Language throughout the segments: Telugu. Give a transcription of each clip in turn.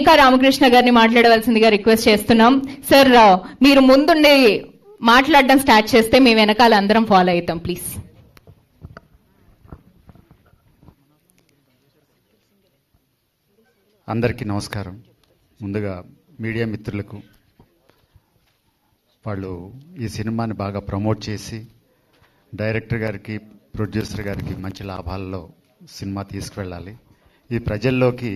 మేకా రామకృష్ణ గారిని మాట్లాడవలసిందిగా రిక్వెస్ట్ చేస్తున్నాం. సార్, మీరు ముందుండి మాట్లాడడం స్టార్ట్ చేస్తే మేము వెనకాల అందరం ఫాలో అవుతాం ప్లీజ్. అందరికీ నమస్కారం. ముందుగా మీడియా మిత్రులకు, వాళ్ళు ఈ సినిమాని బాగా ప్రమోట్ చేసి డైరెక్టర్ గారికి, ప్రొడ్యూసర్ గారికి మంచి లాభాల్లో సినిమా తీసుకువెళ్ళాలి. ఈ ప్రజల్లోకి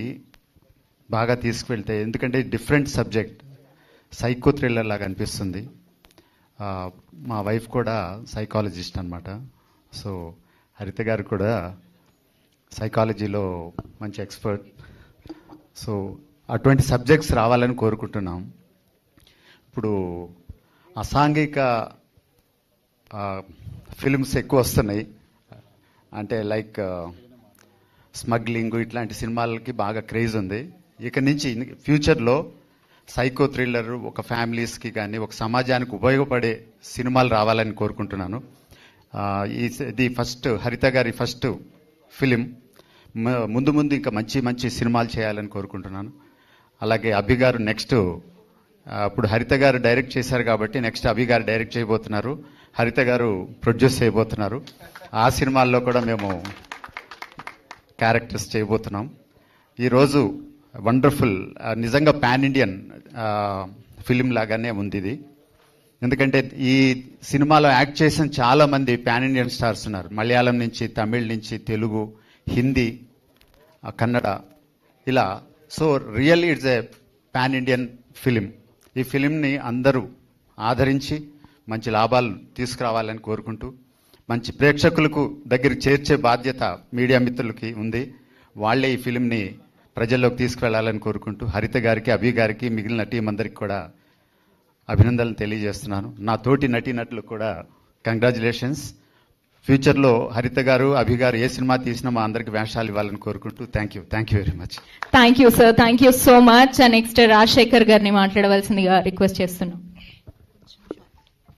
బాగా తీసుకువెళ్తే, ఎందుకంటే డిఫరెంట్ సబ్జెక్ట్, సైకో థ్రిల్లర్ లాగా అనిపిస్తుంది. మా వైఫ్ కూడా సైకాలజిస్ట్ అనమాట. సో హరిత గారు కూడా సైకాలజీలో మంచి ఎక్స్పర్ట్. సో అటువంటి సబ్జెక్ట్స్ రావాలని కోరుకుంటున్నాం. ఇప్పుడు అసాంఘిక ఫిల్మ్స్ ఎక్కువ వస్తున్నాయి, అంటే లైక్ స్మగ్లింగ్, ఇట్లాంటి సినిమాలకి బాగా క్రేజ్ ఉంది. ఇక నుంచి ఫ్యూచర్లో సైకో థ్రిల్లర్ ఒక ఫ్యామిలీస్కి కానీ ఒక సమాజానికి ఉపయోగపడే సినిమాలు రావాలని కోరుకుంటున్నాను. ఇది ఫస్ట్ హరిత గారి ఫస్ట్ ఫిలిం. ముందు ముందు ఇంకా మంచి మంచి సినిమాలు చేయాలని కోరుకుంటున్నాను. అలాగే అభి గారు నెక్స్ట్, ఇప్పుడు హరిత గారు డైరెక్ట్ చేశారు కాబట్టి నెక్స్ట్ అభి గారు డైరెక్ట్ చేయబోతున్నారు, హరిత గారు ప్రొడ్యూస్ చేయబోతున్నారు. ఆ సినిమాల్లో కూడా మేము క్యారెక్టర్స్ చేయబోతున్నాం. ఈరోజు వండర్ఫుల్, నిజంగా పాన్ ఇండియన్ ఫిలిం లాగానే ఉంది ఇది. ఎందుకంటే ఈ సినిమాలో యాక్ట్ చేసిన చాలామంది పాన్ ఇండియన్ స్టార్స్ ఉన్నారు. మలయాళం నుంచి, తమిళ్ నుంచి, తెలుగు, హిందీ, కన్నడ, ఇలా. So really it's a pan Indian film. ఈ ఫిలింని అందరూ ఆదరించి మంచి లాభాలు తీసుకురావాలని కోరుకుంటూ, మంచి ప్రేక్షకులకు దగ్గరికి చేర్చే బాధ్యత మీడియా మిత్రులకి ఉంది. వాళ్లే ఈ ఫిలింని ప్రజల్లోకి తీసుకువెళ్లాలని కోరుకుంటూ, హరిత గారికి, అభి గారికి, మిగిలిన టీం అందరికి కూడా అభినందనలు తెలియజేస్తున్నాను. నా తోటి నటీనటులకు కూడా కంగ్రాచులేషన్స్. ఫ్యూచర్లో హరిత గారు, అభి గారు ఏ సినిమా తీసినా మా అందరికి వేషాలు ఇవ్వాలని కోరుకుంటూ thank you very much. Thank you sir, thank you so much. Next Rajasekhar గారిని మాట్లాడవలసిందిగా రిక్వెస్ట్ చేస్తున్నాం.